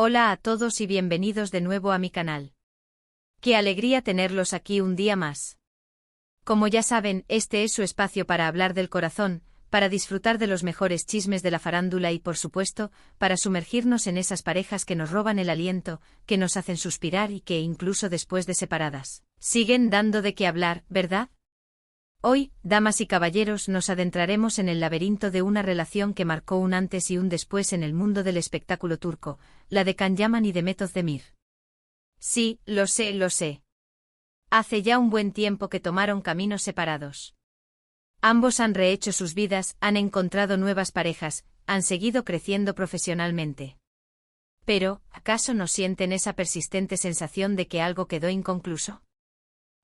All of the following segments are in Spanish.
Hola a todos y bienvenidos de nuevo a mi canal. Qué alegría tenerlos aquí un día más. Como ya saben, este es su espacio para hablar del corazón, para disfrutar de los mejores chismes de la farándula y, por supuesto, para sumergirnos en esas parejas que nos roban el aliento, que nos hacen suspirar y que, incluso después de separadas, siguen dando de qué hablar, ¿verdad? Hoy, damas y caballeros, nos adentraremos en el laberinto de una relación que marcó un antes y un después en el mundo del espectáculo turco, la de Can Yaman y Demet Özdemir. Sí, lo sé. Hace ya un buen tiempo que tomaron caminos separados. Ambos han rehecho sus vidas, han encontrado nuevas parejas, han seguido creciendo profesionalmente. Pero, ¿acaso no sienten esa persistente sensación de que algo quedó inconcluso?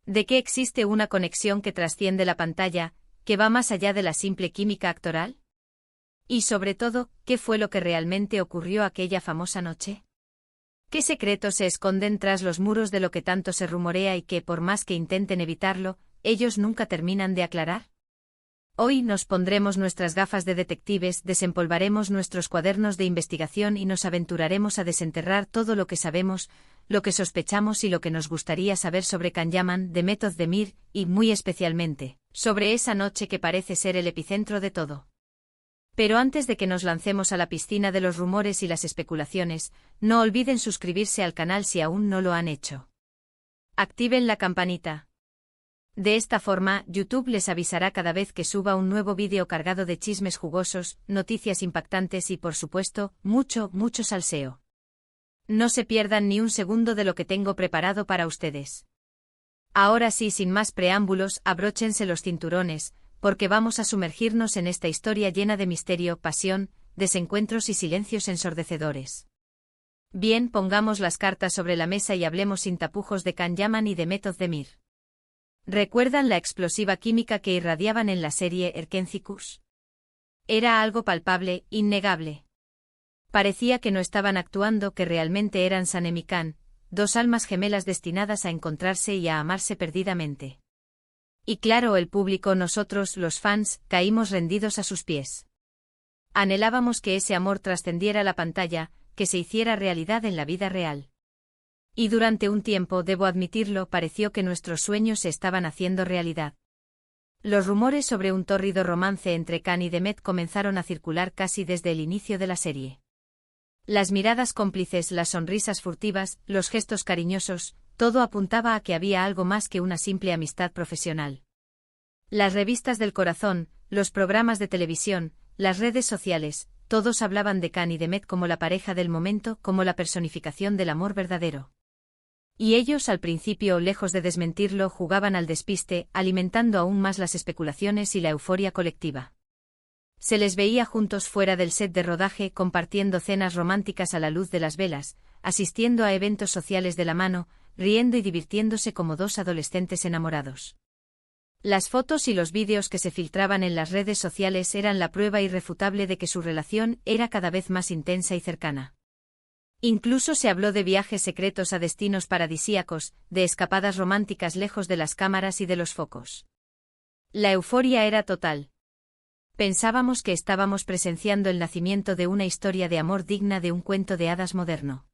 ¿De que existe una conexión que trasciende la pantalla, que va más allá de la simple química actoral? Y sobre todo, ¿qué fue lo que realmente ocurrió aquella famosa noche? ¿Qué secretos se esconden tras los muros de lo que tanto se rumorea y que, por más que intenten evitarlo, ellos nunca terminan de aclarar? Hoy nos pondremos nuestras gafas de detectives, desempolvaremos nuestros cuadernos de investigación y nos aventuraremos a desenterrar todo lo que sabemos, lo que sospechamos y lo que nos gustaría saber sobre Can Yaman, Demet Özdemir, y, muy especialmente, sobre esa noche que parece ser el epicentro de todo. Pero antes de que nos lancemos a la piscina de los rumores y las especulaciones, no olviden suscribirse al canal si aún no lo han hecho. Activen la campanita. De esta forma, YouTube les avisará cada vez que suba un nuevo vídeo cargado de chismes jugosos, noticias impactantes y, por supuesto, mucho salseo. No se pierdan ni un segundo de lo que tengo preparado para ustedes. Ahora sí, sin más preámbulos, abróchense los cinturones, porque vamos a sumergirnos en esta historia llena de misterio, pasión, desencuentros y silencios ensordecedores. Bien, pongamos las cartas sobre la mesa y hablemos sin tapujos de Can Yaman y Demet Özdemir. ¿Recuerdan la explosiva química que irradiaban en la serie Erkencikus? Era algo palpable, innegable. Parecía que no estaban actuando, que realmente eran Sanem y Can, dos almas gemelas destinadas a encontrarse y a amarse perdidamente. Y claro, el público, nosotros, los fans, caímos rendidos a sus pies. Anhelábamos que ese amor trascendiera la pantalla, que se hiciera realidad en la vida real. Y durante un tiempo, debo admitirlo, pareció que nuestros sueños se estaban haciendo realidad. Los rumores sobre un tórrido romance entre Can y Demet comenzaron a circular casi desde el inicio de la serie. Las miradas cómplices, las sonrisas furtivas, los gestos cariñosos, todo apuntaba a que había algo más que una simple amistad profesional. Las revistas del corazón, los programas de televisión, las redes sociales, todos hablaban de Can y Demet como la pareja del momento, como la personificación del amor verdadero. Y ellos, al principio, lejos de desmentirlo, jugaban al despiste, alimentando aún más las especulaciones y la euforia colectiva. Se les veía juntos fuera del set de rodaje, compartiendo cenas románticas a la luz de las velas, asistiendo a eventos sociales de la mano, riendo y divirtiéndose como dos adolescentes enamorados. Las fotos y los vídeos que se filtraban en las redes sociales eran la prueba irrefutable de que su relación era cada vez más intensa y cercana. Incluso se habló de viajes secretos a destinos paradisíacos, de escapadas románticas lejos de las cámaras y de los focos. La euforia era total. Pensábamos que estábamos presenciando el nacimiento de una historia de amor digna de un cuento de hadas moderno.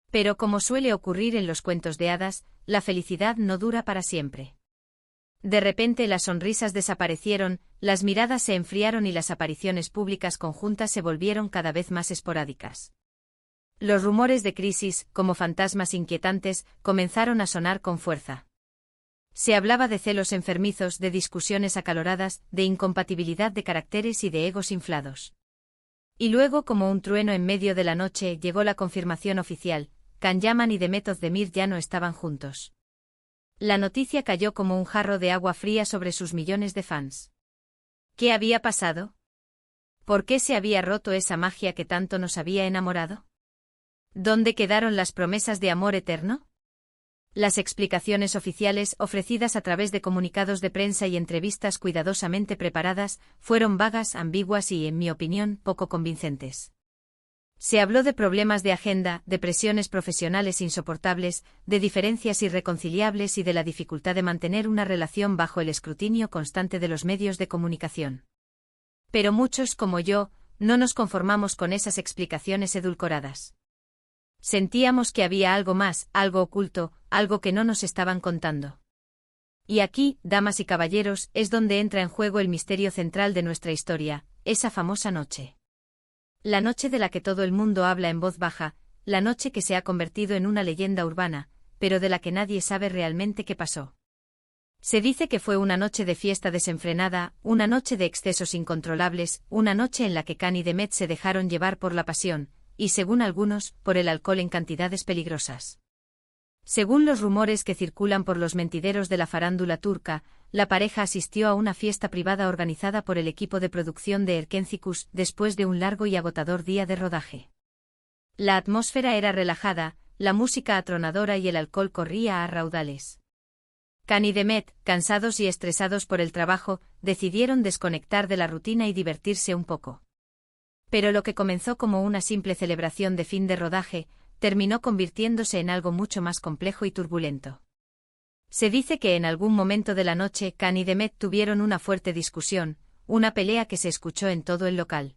Pero como suele ocurrir en los cuentos de hadas, la felicidad no dura para siempre. De repente las sonrisas desaparecieron, las miradas se enfriaron y las apariciones públicas conjuntas se volvieron cada vez más esporádicas. Los rumores de crisis, como fantasmas inquietantes, comenzaron a sonar con fuerza. Se hablaba de celos enfermizos, de discusiones acaloradas, de incompatibilidad de caracteres y de egos inflados. Y luego, como un trueno en medio de la noche, llegó la confirmación oficial: Can Yaman y Demet Özdemir ya no estaban juntos. La noticia cayó como un jarro de agua fría sobre sus millones de fans. ¿Qué había pasado? ¿Por qué se había roto esa magia que tanto nos había enamorado? ¿Dónde quedaron las promesas de amor eterno? Las explicaciones oficiales, ofrecidas a través de comunicados de prensa y entrevistas cuidadosamente preparadas, fueron vagas, ambiguas y, en mi opinión, poco convincentes. Se habló de problemas de agenda, de presiones profesionales insoportables, de diferencias irreconciliables y de la dificultad de mantener una relación bajo el escrutinio constante de los medios de comunicación. Pero muchos, como yo, no nos conformamos con esas explicaciones edulcoradas. Sentíamos que había algo más, algo oculto, algo que no nos estaban contando. Y aquí, damas y caballeros, es donde entra en juego el misterio central de nuestra historia, esa famosa noche. La noche de la que todo el mundo habla en voz baja, la noche que se ha convertido en una leyenda urbana, pero de la que nadie sabe realmente qué pasó. Se dice que fue una noche de fiesta desenfrenada, una noche de excesos incontrolables, una noche en la que Cán y Demet se dejaron llevar por la pasión, y según algunos, por el alcohol en cantidades peligrosas. Según los rumores que circulan por los mentideros de la farándula turca, la pareja asistió a una fiesta privada organizada por el equipo de producción de Erkencikus después de un largo y agotador día de rodaje. La atmósfera era relajada, la música atronadora y el alcohol corría a raudales. Cán y Demet, cansados y estresados por el trabajo, decidieron desconectar de la rutina y divertirse un poco. Pero lo que comenzó como una simple celebración de fin de rodaje, terminó convirtiéndose en algo mucho más complejo y turbulento. Se dice que en algún momento de la noche Cán y Demet tuvieron una fuerte discusión, una pelea que se escuchó en todo el local.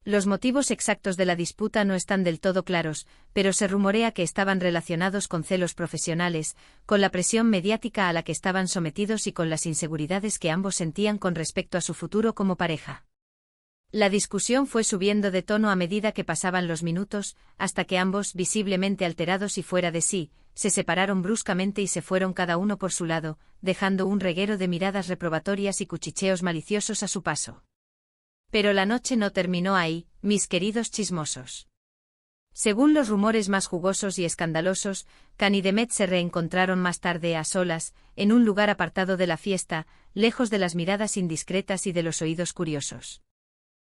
Los motivos exactos de la disputa no están del todo claros, pero se rumorea que estaban relacionados con celos profesionales, con la presión mediática a la que estaban sometidos y con las inseguridades que ambos sentían con respecto a su futuro como pareja. La discusión fue subiendo de tono a medida que pasaban los minutos, hasta que ambos, visiblemente alterados y fuera de sí, se separaron bruscamente y se fueron cada uno por su lado, dejando un reguero de miradas reprobatorias y cuchicheos maliciosos a su paso. Pero la noche no terminó ahí, mis queridos chismosos. Según los rumores más jugosos y escandalosos, Cán y Demet se reencontraron más tarde a solas, en un lugar apartado de la fiesta, lejos de las miradas indiscretas y de los oídos curiosos.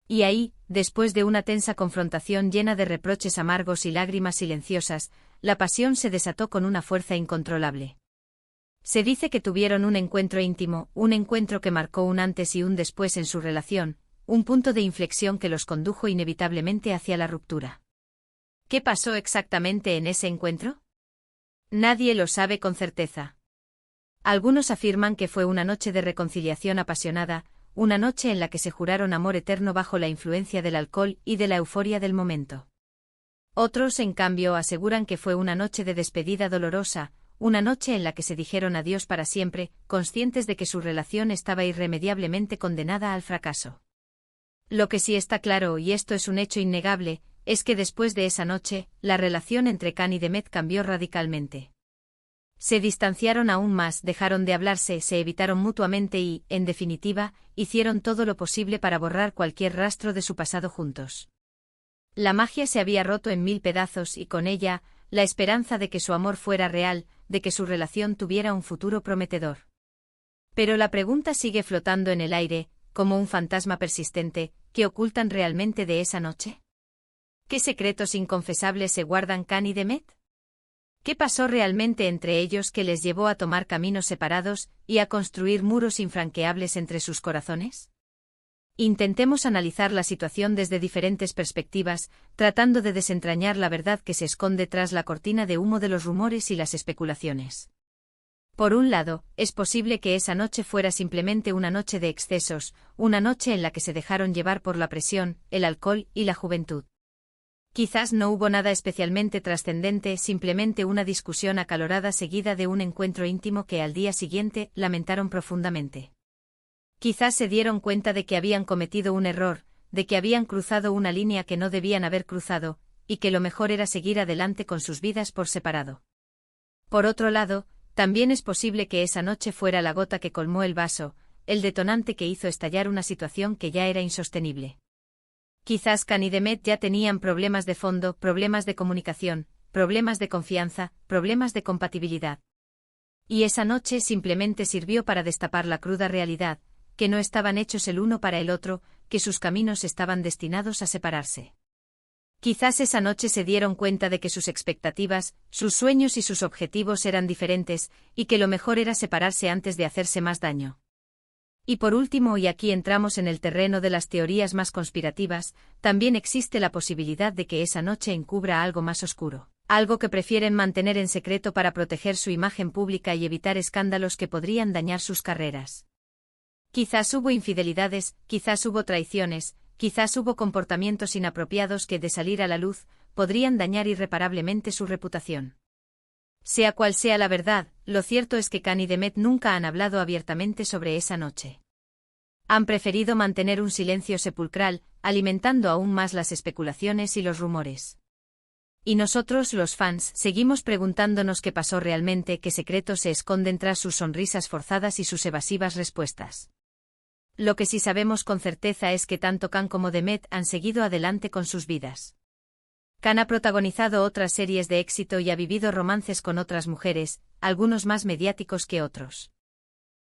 Y ahí, después de una tensa confrontación llena de reproches amargos y lágrimas silenciosas, la pasión se desató con una fuerza incontrolable. Se dice que tuvieron un encuentro íntimo, un encuentro que marcó un antes y un después en su relación, un punto de inflexión que los condujo inevitablemente hacia la ruptura. ¿Qué pasó exactamente en ese encuentro? Nadie lo sabe con certeza. Algunos afirman que fue una noche de reconciliación apasionada, una noche en la que se juraron amor eterno bajo la influencia del alcohol y de la euforia del momento. Otros, en cambio, aseguran que fue una noche de despedida dolorosa, una noche en la que se dijeron adiós para siempre, conscientes de que su relación estaba irremediablemente condenada al fracaso. Lo que sí está claro, y esto es un hecho innegable, es que después de esa noche, la relación entre Cán y Demet cambió radicalmente. Se distanciaron aún más, dejaron de hablarse, se evitaron mutuamente y, en definitiva, hicieron todo lo posible para borrar cualquier rastro de su pasado juntos. La magia se había roto en 1000 pedazos y con ella, la esperanza de que su amor fuera real, de que su relación tuviera un futuro prometedor. Pero la pregunta sigue flotando en el aire, como un fantasma persistente, ¿qué ocultan realmente de esa noche? ¿Qué secretos inconfesables se guardan Cán y Demet? ¿Qué pasó realmente entre ellos que les llevó a tomar caminos separados y a construir muros infranqueables entre sus corazones? Intentemos analizar la situación desde diferentes perspectivas, tratando de desentrañar la verdad que se esconde tras la cortina de humo de los rumores y las especulaciones. Por un lado, es posible que esa noche fuera simplemente una noche de excesos, una noche en la que se dejaron llevar por la presión, el alcohol y la juventud. Quizás no hubo nada especialmente trascendente, simplemente una discusión acalorada seguida de un encuentro íntimo que al día siguiente lamentaron profundamente. Quizás se dieron cuenta de que habían cometido un error, de que habían cruzado una línea que no debían haber cruzado, y que lo mejor era seguir adelante con sus vidas por separado. Por otro lado, también es posible que esa noche fuera la gota que colmó el vaso, el detonante que hizo estallar una situación que ya era insostenible. Quizás Cán y Demet ya tenían problemas de fondo, problemas de comunicación, problemas de confianza, problemas de compatibilidad. Y esa noche simplemente sirvió para destapar la cruda realidad, que no estaban hechos el uno para el otro, que sus caminos estaban destinados a separarse. Quizás esa noche se dieron cuenta de que sus expectativas, sus sueños y sus objetivos eran diferentes, y que lo mejor era separarse antes de hacerse más daño. Y por último, y aquí entramos en el terreno de las teorías más conspirativas, también existe la posibilidad de que esa noche encubra algo más oscuro, algo que prefieren mantener en secreto para proteger su imagen pública y evitar escándalos que podrían dañar sus carreras. Quizás hubo infidelidades, quizás hubo traiciones, quizás hubo comportamientos inapropiados que, de salir a la luz, podrían dañar irreparablemente su reputación. Sea cual sea la verdad, lo cierto es que Khan y Demet nunca han hablado abiertamente sobre esa noche. Han preferido mantener un silencio sepulcral, alimentando aún más las especulaciones y los rumores. Y nosotros, los fans, seguimos preguntándonos qué pasó realmente, qué secretos se esconden tras sus sonrisas forzadas y sus evasivas respuestas. Lo que sí sabemos con certeza es que tanto Khan como Demet han seguido adelante con sus vidas. Khan ha protagonizado otras series de éxito y ha vivido romances con otras mujeres, algunos más mediáticos que otros.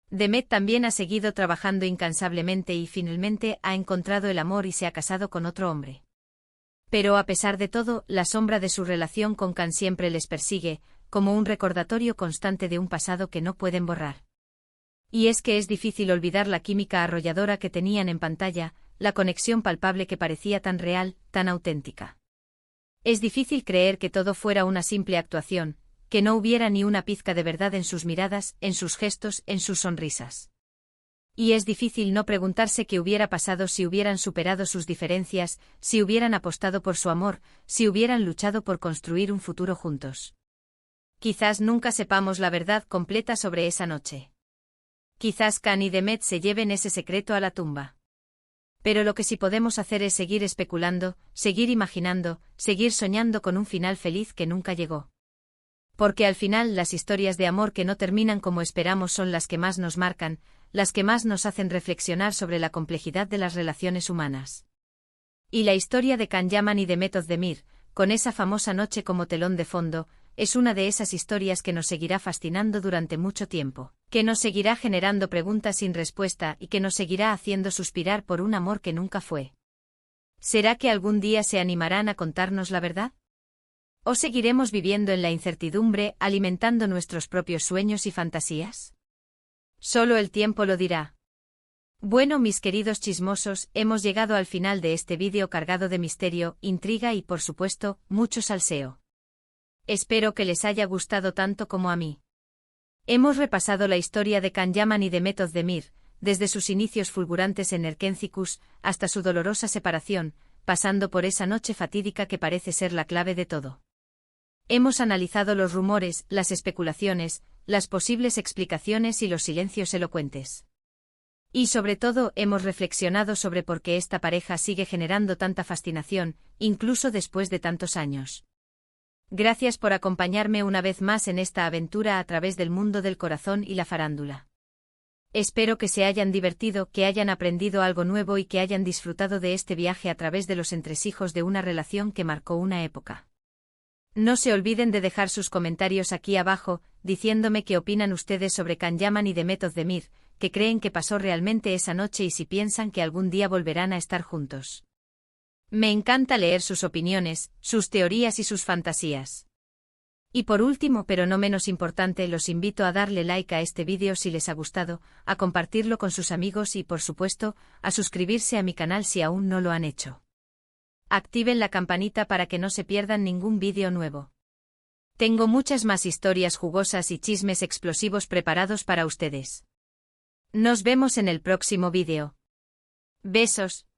Demet también ha seguido trabajando incansablemente y finalmente ha encontrado el amor y se ha casado con otro hombre. Pero a pesar de todo, la sombra de su relación con Khan siempre les persigue, como un recordatorio constante de un pasado que no pueden borrar. Y es que es difícil olvidar la química arrolladora que tenían en pantalla, la conexión palpable que parecía tan real, tan auténtica. Es difícil creer que todo fuera una simple actuación, que no hubiera ni una pizca de verdad en sus miradas, en sus gestos, en sus sonrisas. Y es difícil no preguntarse qué hubiera pasado si hubieran superado sus diferencias, si hubieran apostado por su amor, si hubieran luchado por construir un futuro juntos. Quizás nunca sepamos la verdad completa sobre esa noche. Quizás Khan y Demet se lleven ese secreto a la tumba. Pero lo que sí podemos hacer es seguir especulando, seguir imaginando, seguir soñando con un final feliz que nunca llegó. Porque al final las historias de amor que no terminan como esperamos son las que más nos marcan, las que más nos hacen reflexionar sobre la complejidad de las relaciones humanas. Y la historia de Khan Yaman y Demet Özdemir, con esa famosa noche como telón de fondo, es una de esas historias que nos seguirá fascinando durante mucho tiempo, que nos seguirá generando preguntas sin respuesta y que nos seguirá haciendo suspirar por un amor que nunca fue. ¿Será que algún día se animarán a contarnos la verdad? ¿O seguiremos viviendo en la incertidumbre, alimentando nuestros propios sueños y fantasías? Solo el tiempo lo dirá. Bueno, mis queridos chismosos, hemos llegado al final de este vídeo cargado de misterio, intriga y, por supuesto, mucho salseo. Espero que les haya gustado tanto como a mí. Hemos repasado la historia de Khan Yaman y Demet Özdemir, desde sus inicios fulgurantes en Erkencikus hasta su dolorosa separación, pasando por esa noche fatídica que parece ser la clave de todo. Hemos analizado los rumores, las especulaciones, las posibles explicaciones y los silencios elocuentes. Y sobre todo, hemos reflexionado sobre por qué esta pareja sigue generando tanta fascinación, incluso después de tantos años. Gracias por acompañarme una vez más en esta aventura a través del mundo del corazón y la farándula. Espero que se hayan divertido, que hayan aprendido algo nuevo y que hayan disfrutado de este viaje a través de los entresijos de una relación que marcó una época. No se olviden de dejar sus comentarios aquí abajo, diciéndome qué opinan ustedes sobre Khan Yaman y Demet Özdemir, qué creen que pasó realmente esa noche y si piensan que algún día volverán a estar juntos. Me encanta leer sus opiniones, sus teorías y sus fantasías. Y por último, pero no menos importante, los invito a darle like a este vídeo si les ha gustado, a compartirlo con sus amigos y, por supuesto, a suscribirse a mi canal si aún no lo han hecho. Activen la campanita para que no se pierdan ningún vídeo nuevo. Tengo muchas más historias jugosas y chismes explosivos preparados para ustedes. Nos vemos en el próximo vídeo. Besos.